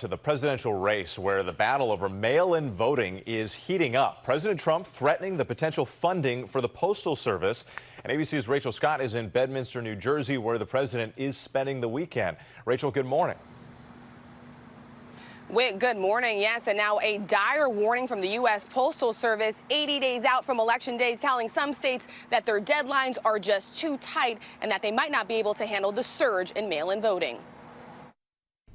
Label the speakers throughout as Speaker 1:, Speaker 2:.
Speaker 1: To the presidential race, where the battle over mail-in voting is heating up. President Trump threatening the potential funding for the Postal Service. And ABC's Rachel Scott is in Bedminster, New Jersey, where the president is spending the weekend. Rachel, good morning.
Speaker 2: Whit, good morning. Yes, and now a dire warning from the U.S. Postal Service 80 days out from Election Day, telling some states that their deadlines are just too tight and that they might not be able to handle the surge in mail-in voting.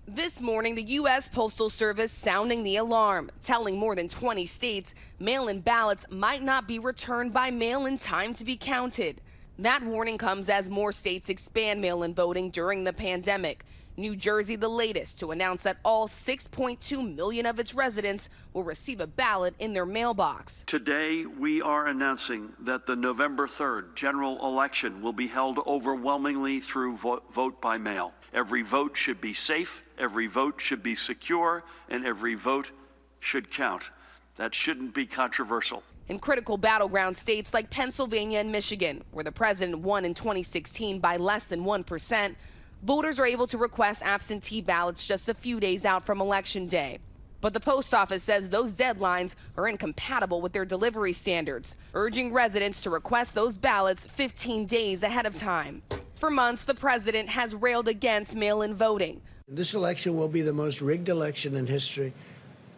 Speaker 2: This morning, the U.S. Postal Service sounding the alarm, telling more than 20 states mail-in ballots might not be returned by mail in time to be counted. That warning comes as more states expand mail-in voting during the pandemic. New Jersey, the latest to announce that all 6.2 million of its residents will receive a ballot in their mailbox.
Speaker 3: Today, we are announcing that the November 3rd general election will be held overwhelmingly through vote by mail. Every vote should be safe, every vote should be secure, and every vote should count. That shouldn't be controversial.
Speaker 2: In critical battleground states like Pennsylvania and Michigan, where the president won in 2016 by less than 1%, voters are able to request absentee ballots just a few days out from Election Day. But the post office says those deadlines are incompatible with their delivery standards, urging residents to request those ballots 15 days ahead of time. For months, the president has railed against mail-in voting.
Speaker 4: This election will be the most rigged election in history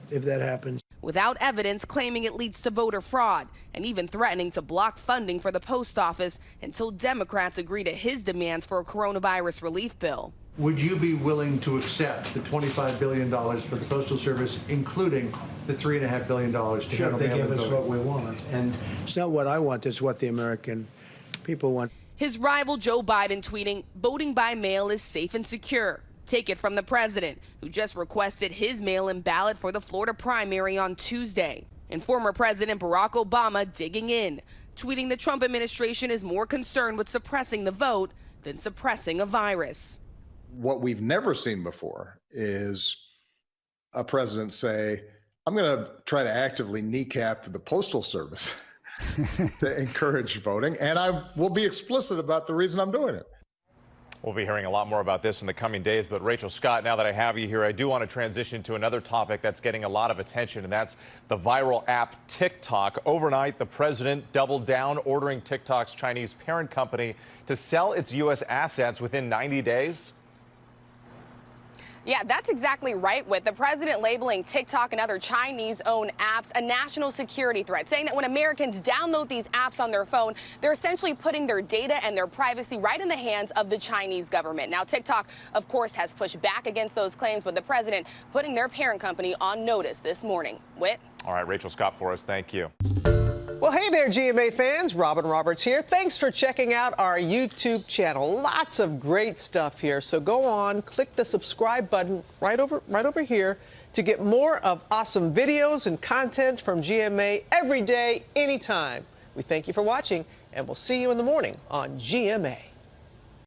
Speaker 4: if that happens.
Speaker 2: Without evidence, claiming it leads to voter fraud, and even threatening to block funding for the post office until Democrats agree to his demands for a coronavirus relief bill.
Speaker 5: Would you be willing to accept the $25 billion for the Postal Service, including the $3.5 billion to
Speaker 4: Sure, if they give us
Speaker 5: voting?
Speaker 4: what we want. And it's not what I want, it's what the American people want.
Speaker 2: His rival Joe Biden tweeting, voting by mail is safe and secure. Take it from the president, who just requested his mail-in ballot for the Florida primary on Tuesday. And former President Barack Obama digging in, tweeting the Trump administration is more concerned with suppressing the vote than suppressing a virus.
Speaker 6: What we've never seen before is a president say, I'm going to try to actively kneecap the Postal Service to encourage voting, and I will be explicit about the reason I'm doing it.
Speaker 1: We'll be hearing a lot more about this in the coming days. But Rachel Scott, now that I have you here, I do want to transition to another topic that's getting a lot of attention, and that's the viral app TikTok. Overnight, the president doubled down, ordering TikTok's Chinese parent company to sell its U.S. assets within 90 days.
Speaker 2: Yeah, that's exactly right, with the president labeling TikTok and other Chinese-owned apps a national security threat, saying that when Americans download these apps on their phone, they're essentially putting their data and their privacy right in the hands of the Chinese government. Now, TikTok, of course, has pushed back against those claims, with the president putting their parent company on notice this morning. Whit?
Speaker 1: All right, Rachel Scott for us. Thank you.
Speaker 7: Well, hey there, GMA fans. Robin Roberts here. Thanks for checking out our YouTube channel. Lots of great stuff here. So go on, click the subscribe button right over here to get more of awesome videos and content from GMA every day, anytime. We thank you for watching, and we'll see you in the morning on GMA.